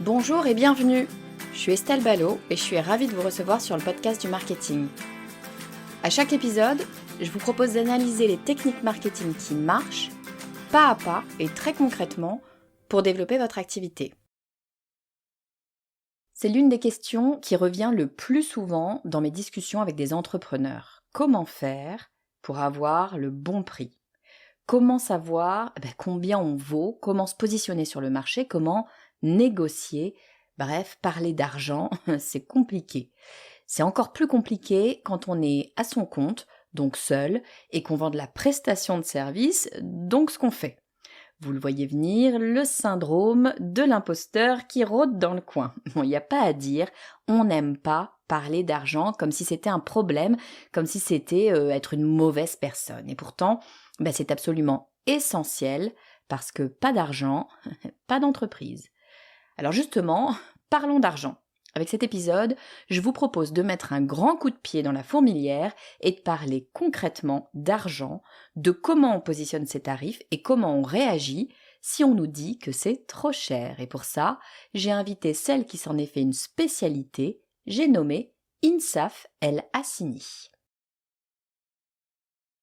Bonjour et bienvenue. Je suis Estelle Ballot et je suis ravie de vous recevoir sur le podcast du marketing. À chaque épisode, je vous propose d'analyser les techniques marketing qui marchent, pas à pas et très concrètement, pour développer votre activité. C'est l'une des questions qui revient le plus souvent dans mes discussions avec des entrepreneurs. Comment faire pour avoir le bon prix ? Comment savoir combien on vaut ? Comment se positionner sur le marché ? Comment négocier ? Bref, parler d'argent, c'est compliqué. C'est encore plus compliqué quand on est à son compte, donc seul, et qu'on vend de la prestation de service, donc ce qu'on fait. Vous le voyez venir, le syndrome de l'imposteur qui rôde dans le coin. Bon, il n'y a pas à dire, on n'aime pas parler d'argent comme si c'était un problème, comme si c'était être une mauvaise personne. Et pourtant, c'est absolument essentiel parce que pas d'argent, pas d'entreprise. Alors justement, parlons d'argent. Avec cet épisode, je vous propose de mettre un grand coup de pied dans la fourmilière et de parler concrètement d'argent, de comment on positionne ses tarifs et comment on réagit si on nous dit que c'est trop cher. Et pour ça, j'ai invité celle qui s'en est fait une spécialité, j'ai nommé Insaf El Hassini.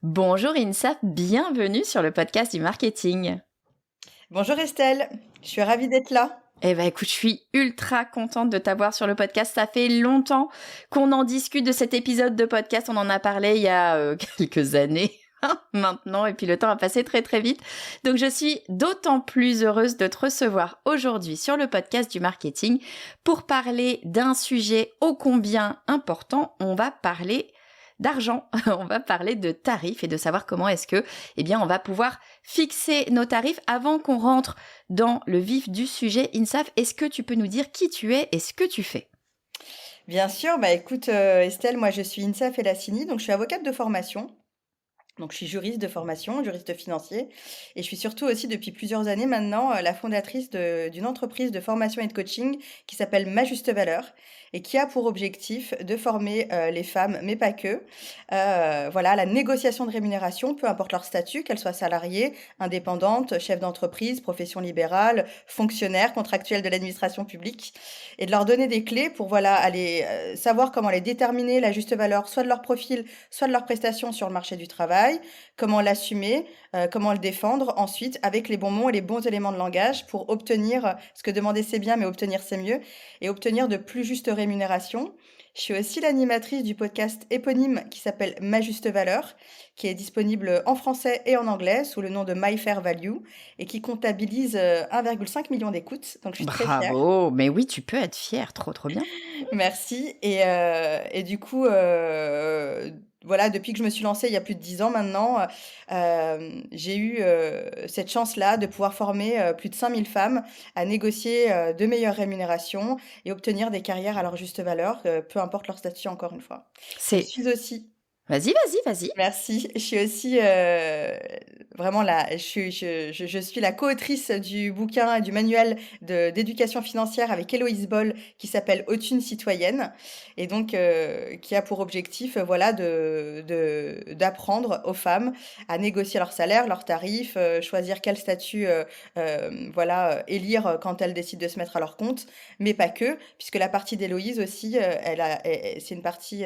Bonjour Insaf, bienvenue sur le podcast du marketing. Bonjour Estelle, je suis ravie d'être là. Écoute, je suis ultra contente de t'avoir sur le podcast. Ça fait longtemps qu'on en discute de cet épisode de podcast. On en a parlé il y a quelques années maintenant et puis le temps a passé très très vite. Donc je suis d'autant plus heureuse de te recevoir aujourd'hui sur le podcast du marketing pour parler d'un sujet ô combien important. On va parler d'argent, on va parler de tarifs et de savoir comment est-ce que, on va pouvoir fixer nos tarifs avant qu'on rentre dans le vif du sujet. Insaf, est-ce que tu peux nous dire qui tu es et ce que tu fais ? Bien sûr, écoute Estelle, moi je suis Insaf El Hassini, donc je suis avocate de formation. Donc je suis juriste de formation, juriste financier, et je suis surtout aussi depuis plusieurs années maintenant la fondatrice d'une entreprise de formation et de coaching qui s'appelle Ma Juste Valeur et qui a pour objectif de former les femmes, mais pas que, à la négociation de rémunération, peu importe leur statut, qu'elles soient salariées, indépendantes, chefs d'entreprise, profession libérale, fonctionnaires, contractuels de l'administration publique, et de leur donner des clés pour aller savoir comment les déterminer la juste valeur, soit de leur profil, soit de leurs prestations sur le marché du travail, comment l'assumer, comment le défendre ensuite avec les bons mots et les bons éléments de langage pour obtenir ce que demander c'est bien, mais obtenir c'est mieux, et obtenir de plus justes rémunérations. Je suis aussi l'animatrice du podcast éponyme qui s'appelle Ma Juste Valeur, qui est disponible en français et en anglais sous le nom de My Fair Value et qui comptabilise 1,5 million d'écoutes. Donc je suis très fière. Bravo, mais oui, tu peux être fière, trop bien. Merci. Et du coup, depuis que je me suis lancée il y a plus de 10 ans maintenant, j'ai eu cette chance-là de pouvoir former plus de 5000 femmes à négocier de meilleures rémunérations et obtenir des carrières à leur juste valeur, peu importe leur statut, encore une fois. Je suis aussi Vas-y. Merci. Je suis aussi vraiment je suis la co-autrice du bouquin et du manuel d'éducation financière avec Héloïse Boll qui s'appelle Haute une citoyenne et donc qui a pour objectif d'apprendre aux femmes à négocier leur salaire, leurs tarifs, choisir quel statut élire quand elles décident de se mettre à leur compte, mais pas que, puisque la partie d'Héloïse aussi, c'est une partie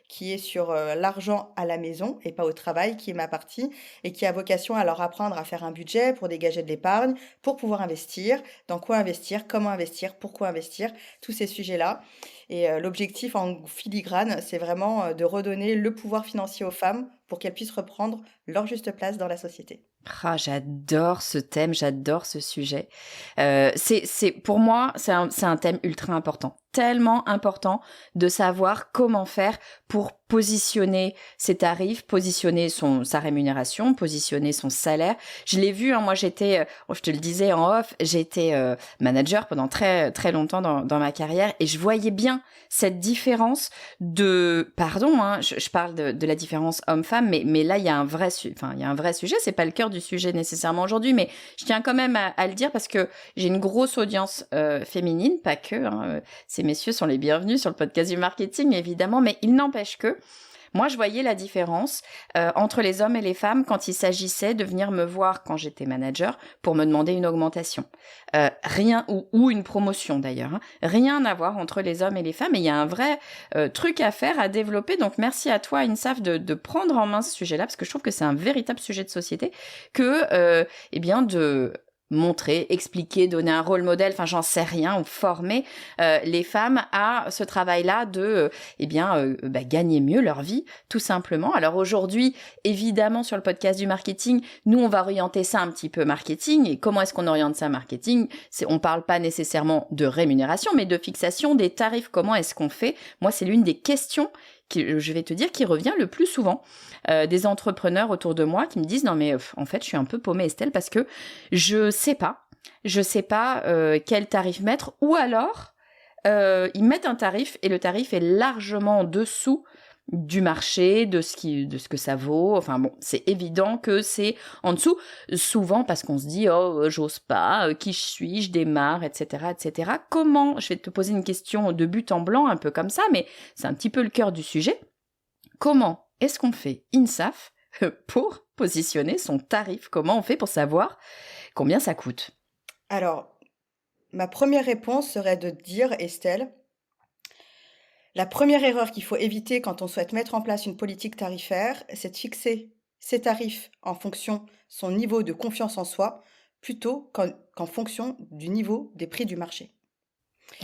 qui est sur l'argent à la maison et pas au travail, qui est ma partie, et qui a vocation à leur apprendre à faire un budget pour dégager de l'épargne, pour pouvoir investir, dans quoi investir, comment investir, pourquoi investir, tous ces sujets-là. Et l'objectif en filigrane, c'est vraiment de redonner le pouvoir financier aux femmes pour qu'elles puissent reprendre leur juste place dans la société. Ah, j'adore ce thème, j'adore ce sujet. Pour moi, c'est un thème ultra important, tellement important de savoir comment faire pour positionner ses tarifs, positionner sa rémunération, positionner son salaire. Je l'ai vu, moi je te le disais en off, j'ai été manager pendant très très longtemps dans ma carrière et je voyais bien cette différence je parle de la différence homme-femme, mais là il y a un vrai sujet, c'est pas le cœur du sujet nécessairement aujourd'hui, mais je tiens quand même à le dire parce que j'ai une grosse audience féminine, pas que, ces messieurs sont les bienvenus sur le podcast du marketing évidemment, mais il n'empêche que Moi, je voyais la différence entre les hommes et les femmes quand il s'agissait de venir me voir quand j'étais manager pour me demander une augmentation. Rien, ou une promotion d'ailleurs. Hein. Rien à voir entre les hommes et les femmes. Et il y a un vrai truc à faire, à développer. Donc, merci à toi, INSAF, de prendre en main ce sujet-là, parce que je trouve que c'est un véritable sujet de société, que, eh bien, de montrer, expliquer, donner un rôle modèle, enfin j'en sais rien, ou former les femmes à ce travail-là de gagner mieux leur vie, tout simplement. Alors aujourd'hui, évidemment, sur le podcast du marketing, nous on va orienter ça un petit peu marketing. Et comment est-ce qu'on oriente ça marketing ? On parle pas nécessairement de rémunération, mais de fixation des tarifs. Comment est-ce qu'on fait ? Moi, c'est l'une des questions je vais te dire, qui revient le plus souvent. Des entrepreneurs autour de moi qui me disent « Non mais en fait, je suis un peu paumée, Estelle, parce que je sais pas quel tarif mettre. » Ou alors, ils mettent un tarif et le tarif est largement en dessous du marché, de ce que ça vaut. Enfin bon, c'est évident que c'est en dessous, souvent parce qu'on se dit « Oh, j'ose pas, qui je suis, je démarre, etc. etc. » Comment, je vais te poser une question de but en blanc, un peu comme ça, mais c'est un petit peu le cœur du sujet. Comment est-ce qu'on fait, INSAF, pour positionner son tarif ? Comment on fait pour savoir combien ça coûte ? Alors, ma première réponse serait de dire, Estelle, la première erreur qu'il faut éviter quand on souhaite mettre en place une politique tarifaire, c'est de fixer ses tarifs en fonction de son niveau de confiance en soi, plutôt qu'en fonction du niveau des prix du marché.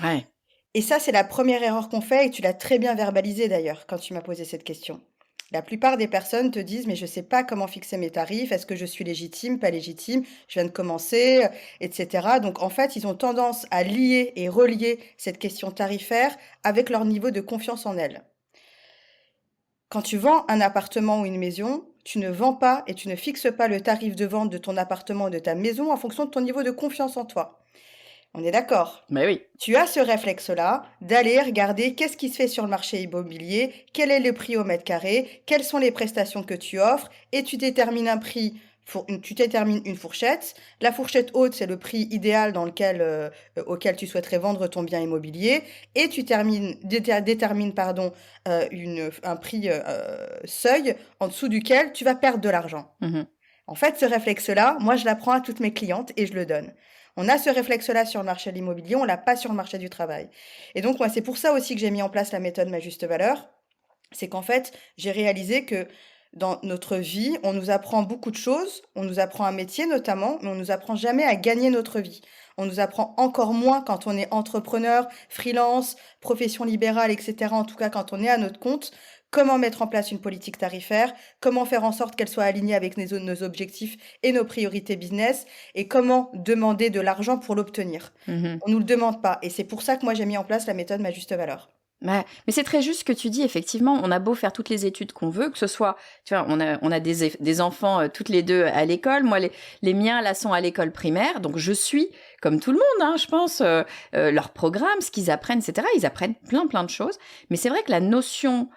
Ouais. Et ça, c'est la première erreur qu'on fait, et tu l'as très bien verbalisé d'ailleurs quand tu m'as posé cette question. La plupart des personnes te disent, mais je ne sais pas comment fixer mes tarifs, est-ce que je suis légitime, pas légitime, je viens de commencer, etc. Donc en fait, ils ont tendance à lier et relier cette question tarifaire avec leur niveau de confiance en elles. Quand tu vends un appartement ou une maison, tu ne vends pas et tu ne fixes pas le tarif de vente de ton appartement ou de ta maison en fonction de ton niveau de confiance en toi. On est d'accord ? Mais oui. Tu as ce réflexe-là d'aller regarder qu'est-ce qui se fait sur le marché immobilier, quel est le prix au mètre carré, quelles sont les prestations que tu offres, et tu détermines un prix, tu détermines une fourchette. La fourchette haute, c'est le prix idéal auquel tu souhaiterais vendre ton bien immobilier, et tu détermines un prix seuil en dessous duquel tu vas perdre de l'argent. Mmh. En fait, ce réflexe-là, moi, je l'apprends à toutes mes clientes et je le donne. On a ce réflexe-là sur le marché de l'immobilier, on l'a pas sur le marché du travail. Et donc, moi, c'est pour ça aussi que j'ai mis en place la méthode Ma Juste Valeur. C'est qu'en fait, j'ai réalisé que dans notre vie, on nous apprend beaucoup de choses. On nous apprend un métier notamment, mais on nous apprend jamais à gagner notre vie. On nous apprend encore moins quand on est entrepreneur, freelance, profession libérale, etc. En tout cas, quand on est à notre compte, comment mettre en place une politique tarifaire, comment faire en sorte qu'elle soit alignée avec nos objectifs et nos priorités business, et comment demander de l'argent pour l'obtenir. Mmh. On nous le demande pas. Et c'est pour ça que moi, j'ai mis en place la méthode Ma Juste Valeur. Ouais, mais c'est très juste ce que tu dis, effectivement. On a beau faire toutes les études qu'on veut, que ce soit, tu vois, on a des enfants toutes les deux à l'école. Moi, les miens, là, sont à l'école primaire. Donc, je suis, comme tout le monde, hein, je pense, leur programme, ce qu'ils apprennent, etc. Ils apprennent plein de choses. Mais c'est vrai que la notion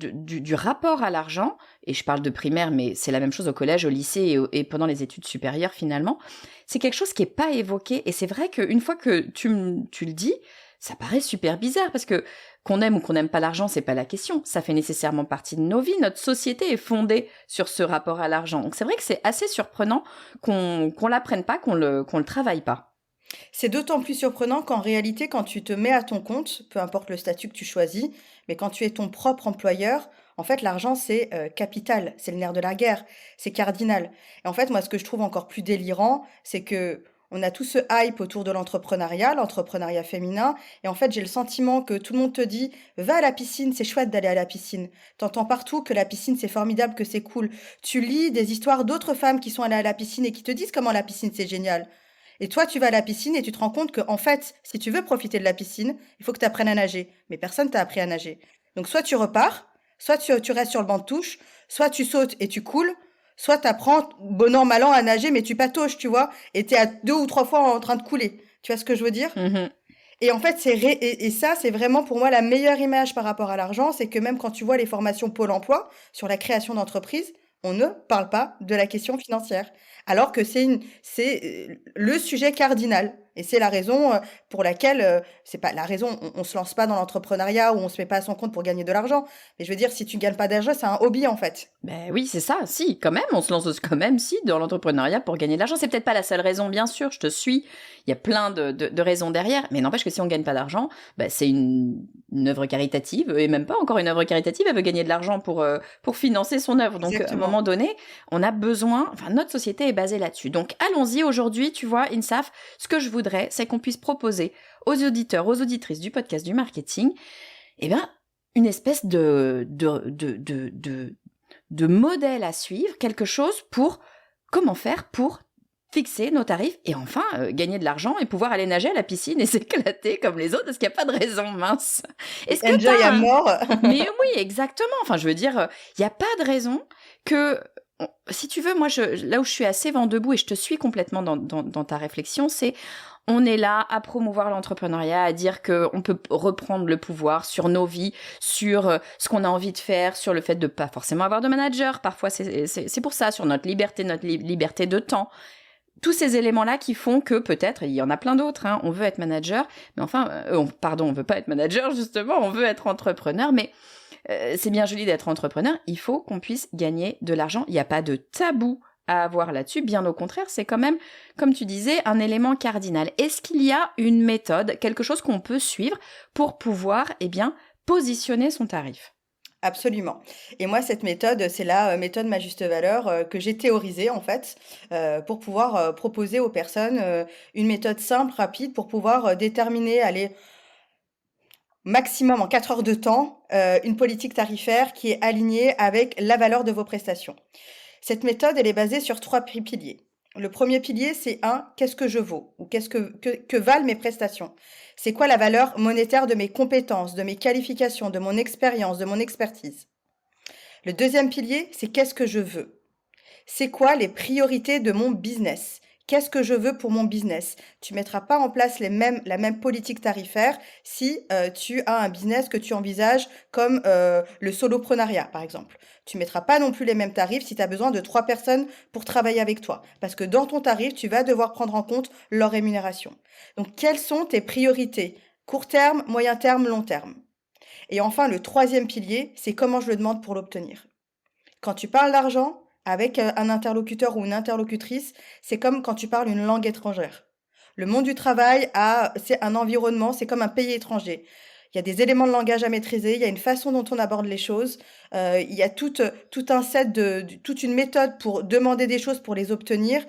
du rapport à l'argent, et je parle de primaire, mais c'est la même chose au collège, au lycée et pendant les études supérieures, finalement, c'est quelque chose qui est pas évoqué. Et c'est vrai qu'une fois que tu le dis, ça paraît super bizarre, parce que qu'on aime ou qu'on n'aime pas l'argent, c'est pas la question. Ça fait nécessairement partie de nos vies. Notre société est fondée sur ce rapport à l'argent. Donc c'est vrai que c'est assez surprenant qu'on l'apprenne pas, qu'on le travaille pas. C'est d'autant plus surprenant qu'en réalité, quand tu te mets à ton compte, peu importe le statut que tu choisis, mais quand tu es ton propre employeur, en fait, l'argent, c'est capital, c'est le nerf de la guerre, c'est cardinal. Et en fait, moi, ce que je trouve encore plus délirant, c'est que on a tout ce hype autour de l'entrepreneuriat féminin, et en fait, j'ai le sentiment que tout le monde te dit, va à la piscine, c'est chouette d'aller à la piscine. T'entends partout que la piscine, c'est formidable, que c'est cool. Tu lis des histoires d'autres femmes qui sont allées à la piscine et qui te disent comment la piscine, c'est génial. Et toi, tu vas à la piscine et tu te rends compte que, en fait, si tu veux profiter de la piscine, il faut que tu apprennes à nager. Mais personne t'a appris à nager. Donc, soit tu repars, soit tu restes sur le banc de touche, soit tu sautes et tu coules, soit tu apprends, bon an, mal an, à nager, mais tu patauges, tu vois, et tu es à 2 ou 3 fois en train de couler. Tu vois ce que je veux dire? Mmh. Et en fait, et ça, c'est vraiment pour moi la meilleure image par rapport à l'argent, c'est que même quand tu vois les formations Pôle emploi sur la création d'entreprise, on ne parle pas de la question financière. Alors que le sujet cardinal et c'est la raison, pour laquelle, c'est pas la raison, on se lance pas dans l'entrepreneuriat ou on se met pas à son compte pour gagner de l'argent. Mais je veux dire, si tu gagnes pas d'argent, c'est un hobby, en fait. Ben oui, c'est ça, si, quand même, on se lance quand même, si, dans l'entrepreneuriat pour gagner de l'argent. C'est peut-être pas la seule raison, bien sûr, je te suis, il y a plein de raisons derrière, mais n'empêche que si on gagne pas d'argent, ben c'est une œuvre caritative, et même pas encore une œuvre caritative, elle veut gagner de l'argent pour financer son œuvre. Donc, à un moment Exactement. donné, on a besoin, enfin, notre société est basée là-dessus. Donc, allons-y, aujourd'hui, tu vois, INSAF, ce que je voudrais, c'est qu'on puisse proposer aux auditeurs, aux auditrices du podcast du marketing, eh ben, une espèce de modèle à suivre, quelque chose pour comment faire pour fixer nos tarifs et enfin gagner de l'argent et pouvoir aller nager à la piscine et s'éclater comme les autres parce qu'il n'y a pas de raison, mince. Est-ce que Enjoy à t'as un... mort. Mais oui, exactement. Enfin, je veux dire, il n'y a pas de raison que... Si tu veux, moi, là où je suis assez vent debout et je te suis complètement dans ta réflexion, c'est on est là à promouvoir l'entrepreneuriat, à dire qu'on peut reprendre le pouvoir sur nos vies, sur ce qu'on a envie de faire, sur le fait de pas forcément avoir de manager. Parfois, c'est pour ça, sur notre liberté de temps. Tous ces éléments-là qui font que peut-être, il y en a plein d'autres, hein, on veut être manager, mais enfin, on veut pas être manager justement, on veut être entrepreneur, mais c'est bien joli d'être entrepreneur, il faut qu'on puisse gagner de l'argent. Il n'y a pas de tabou à avoir là-dessus, bien au contraire, c'est quand même, comme tu disais, un élément cardinal. Est-ce qu'il y a une méthode, quelque chose qu'on peut suivre pour pouvoir, eh bien, positionner son tarif? Absolument. Et moi, cette méthode, c'est la méthode Ma Juste Valeur que j'ai théorisée, en fait, pour pouvoir proposer aux personnes une méthode simple, rapide, pour pouvoir déterminer, allez, maximum en 4 heures de temps, une politique tarifaire qui est alignée avec la valeur de vos prestations. Cette méthode, elle est basée sur 3 piliers. Le premier pilier, c'est qu'est-ce que je vaux? Ou qu'est-ce que valent mes prestations? C'est quoi la valeur monétaire de mes compétences, de mes qualifications, de mon expérience, de mon expertise? Le deuxième pilier, c'est qu'est-ce que je veux? C'est quoi les priorités de mon business? Qu'est-ce que je veux pour mon business? Tu mettras pas en place la même politique tarifaire si tu as un business que tu envisages comme le soloprenariat, par exemple. Tu mettras pas non plus les mêmes tarifs si tu as besoin de 3 personnes pour travailler avec toi. Parce que dans ton tarif, tu vas devoir prendre en compte leur rémunération. Donc, quelles sont tes priorités? Court terme, moyen terme, long terme. Et enfin, le troisième pilier, c'est comment je le demande pour l'obtenir. Quand tu parles d'argent avec un interlocuteur ou une interlocutrice, c'est comme quand tu parles une langue étrangère. Le monde du travail c'est un environnement, c'est comme un pays étranger. Il y a des éléments de langage à maîtriser, il y a une façon dont on aborde les choses, il y a tout un set toute une méthode pour demander des choses pour les obtenir,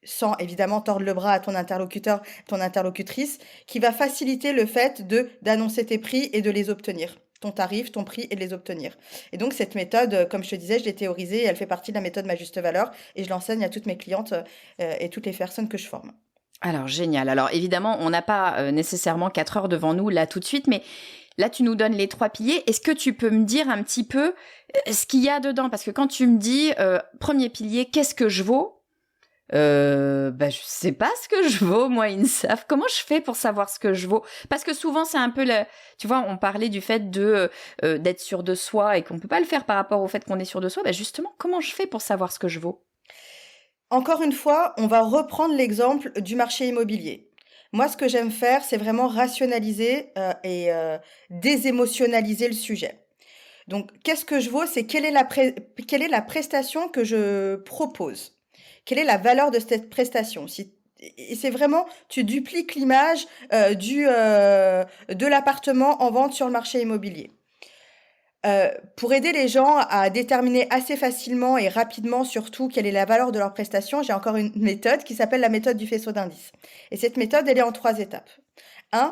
sans évidemment tordre le bras à ton interlocuteur, ton interlocutrice, qui va faciliter le fait d'annoncer tes prix et de les obtenir. Ton tarif, ton prix et de les obtenir. Et donc cette méthode, comme je te disais, je l'ai théorisée et elle fait partie de la méthode Ma Juste Valeur et je l'enseigne à toutes mes clientes et toutes les personnes que je forme. Alors, génial. Alors, évidemment, on n'a pas nécessairement 4 heures devant nous là tout de suite, mais là, tu nous donnes les 3 piliers. Est-ce que tu peux me dire un petit peu ce qu'il y a dedans? Parce que quand tu me dis, premier pilier, qu'est-ce que je vaux? Bah, je sais pas ce que je vaux, moi, INSAF. Comment je fais pour savoir ce que je vaux? Parce que souvent, c'est un peu tu vois, on parlait du fait d'être sûr de soi et qu'on peut pas le faire par rapport au fait qu'on est sûr de soi. Bah, justement, comment je fais pour savoir ce que je vaux? Encore une fois, on va reprendre l'exemple du marché immobilier. Moi, ce que j'aime faire, c'est vraiment rationaliser et désémotionnaliser le sujet. Donc, qu'est-ce que je vaux? C'est quelle est quelle est la prestation que je propose? Quelle est la valeur de cette prestation? Et c'est vraiment, tu dupliques l'image de l'appartement en vente sur le marché immobilier. Pour aider les gens à déterminer assez facilement et rapidement, surtout, quelle est la valeur de leur prestation, j'ai encore une méthode qui s'appelle la méthode du faisceau d'indices. Et cette méthode, elle est en 3 étapes.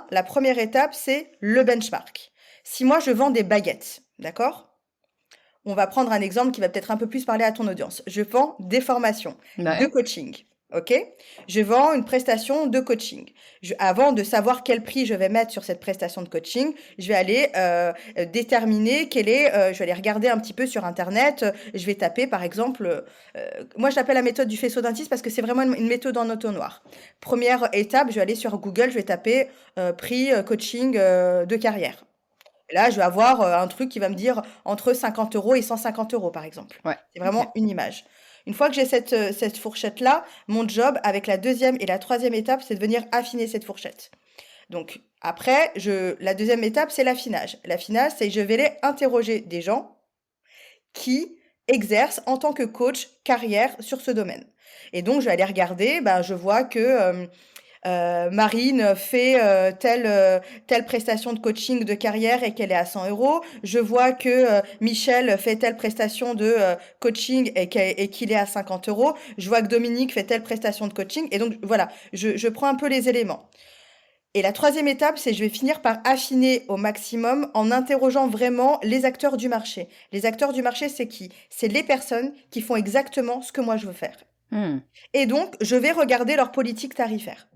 La première étape, c'est le benchmark. Si moi, je vends des baguettes, d'accord? On va prendre un exemple qui va peut-être un peu plus parler à ton audience. Je vends des formations de Ouais. coaching, OK? Je vends une prestation de coaching. Avant de savoir quel prix je vais mettre sur cette prestation de coaching, je vais aller déterminer je vais aller regarder un petit peu sur internet. Je vais taper par exemple, moi je l'appelle la méthode du faisceau d'indices parce que c'est vraiment une méthode en entonnoir. Première étape, je vais aller sur Google, je vais taper prix coaching de carrière. Là, je vais avoir un truc qui va me dire entre 50 € et 150 € par exemple. Ouais. C'est Ok. vraiment une image. Une fois que j'ai cette fourchette-là, mon job avec la deuxième et la troisième étape, c'est de venir affiner cette fourchette. Donc après, la deuxième étape, c'est l'affinage. L'affinage, c'est je vais aller interroger des gens qui exercent en tant que coach carrière sur ce domaine. Et donc, je vais aller regarder, ben, je vois que Marine fait telle prestation de coaching de carrière et qu'elle est à 100 euros. Je vois que Michel fait telle prestation de coaching et qu'il est à 50 euros. Je vois que Dominique fait telle prestation de coaching. Et donc, voilà, je prends un peu les éléments. Et la troisième étape, c'est je vais finir par affiner au maximum en interrogeant vraiment les acteurs du marché. Les acteurs du marché, c'est qui? C'est les personnes qui font exactement ce que moi je veux faire. Hmm. Et donc, je vais regarder leur politique tarifaire.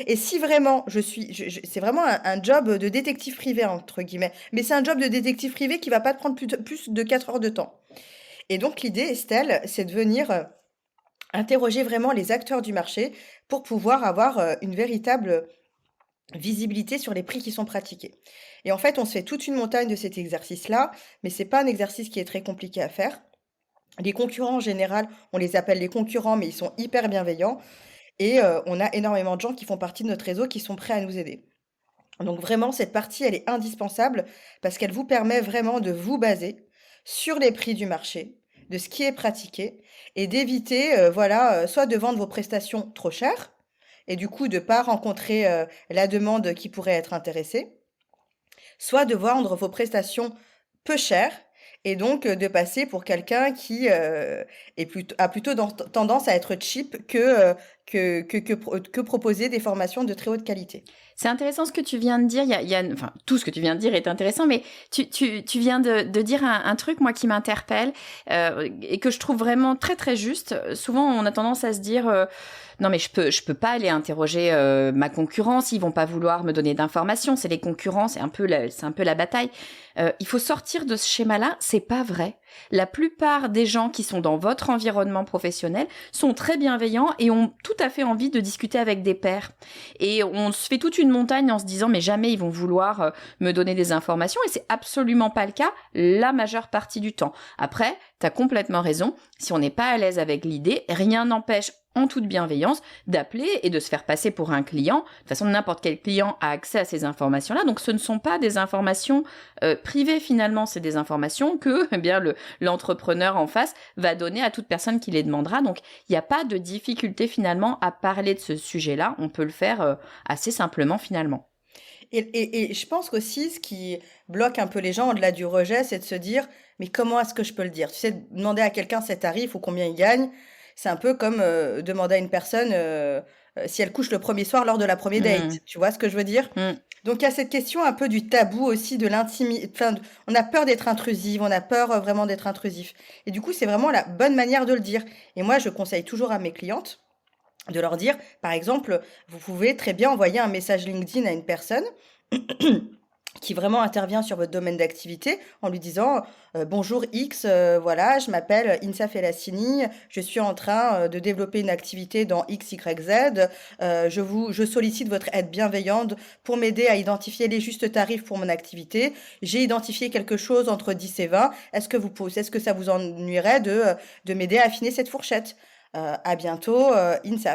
Et si vraiment c'est vraiment un job de détective privé, entre guillemets, mais c'est un job de détective privé qui va pas te prendre plus de 4 heures de temps. Et donc, l'idée, Estelle, c'est de venir interroger vraiment les acteurs du marché pour pouvoir avoir une véritable visibilité sur les prix qui sont pratiqués. Et en fait, on se fait toute une montagne de cet exercice-là, mais c'est pas un exercice qui est très compliqué à faire. Les concurrents, en général, on les appelle les concurrents, mais ils sont hyper bienveillants. Et on a énormément de gens qui font partie de notre réseau qui sont prêts à nous aider. Donc vraiment, cette partie, elle est indispensable parce qu'elle vous permet vraiment de vous baser sur les prix du marché, de ce qui est pratiqué et d'éviter, voilà, soit de vendre vos prestations trop chères et du coup de pas rencontrer, la demande qui pourrait être intéressée, soit de vendre vos prestations peu chères et donc de passer pour quelqu'un qui, a plutôt tendance à être cheap que proposer des formations de très haute qualité. C'est intéressant ce que tu viens de dire. Enfin, tout ce que tu viens de dire est intéressant, mais tu viens de dire un truc, moi, qui m'interpelle et que je trouve vraiment très, très juste. Souvent, on a tendance à se dire non, mais je peux pas aller interroger ma concurrence. Ils vont pas vouloir me donner d'informations. C'est les concurrents, c'est un peu la bataille. Il faut sortir de ce schéma-là. C'est pas vrai. La plupart des gens qui sont dans votre environnement professionnel sont très bienveillants et ont tout à fait envie de discuter avec des pairs. Et on se fait toute une montagne en se disant mais jamais ils vont vouloir me donner des informations et c'est absolument pas le cas la majeure partie du temps. Après, t'as complètement raison, si on n'est pas à l'aise avec l'idée, rien n'empêche en toute bienveillance d'appeler et de se faire passer pour un client. De toute façon, n'importe quel client a accès à ces informations-là, donc ce ne sont pas des informations privées finalement, c'est des informations que eh bien l'entrepreneur en face va donner à toute personne qui les demandera. Donc il n'y a pas de difficulté finalement à parler de ce sujet-là, on peut le faire assez simplement finalement. Et je pense qu'aussi, ce qui bloque un peu les gens au-delà du rejet, c'est de se dire, mais comment est-ce que je peux le dire? Tu sais, demander à quelqu'un ses tarifs ou combien il gagne, c'est un peu comme demander à une personne si elle couche le premier soir lors de la première date. Mmh. Tu vois ce que je veux dire? Mmh. Donc il y a cette question un peu du tabou aussi, de l'intimité. Enfin, on a peur d'être intrusive, on a peur vraiment d'être intrusif. Et du coup, c'est vraiment la bonne manière de le dire. Et moi, je conseille toujours à mes clientes de leur dire, par exemple, vous pouvez très bien envoyer un message LinkedIn à une personne qui vraiment intervient sur votre domaine d'activité en lui disant bonjour X, voilà, je m'appelle Insa Felassini, je suis en train de développer une activité dans X, Y, Z. Je sollicite votre aide bienveillante pour m'aider à identifier les justes tarifs pour mon activité. J'ai identifié quelque chose entre 10 et 20. Est-ce que ça vous ennuierait de m'aider à affiner cette fourchette? À bientôt, INSAF.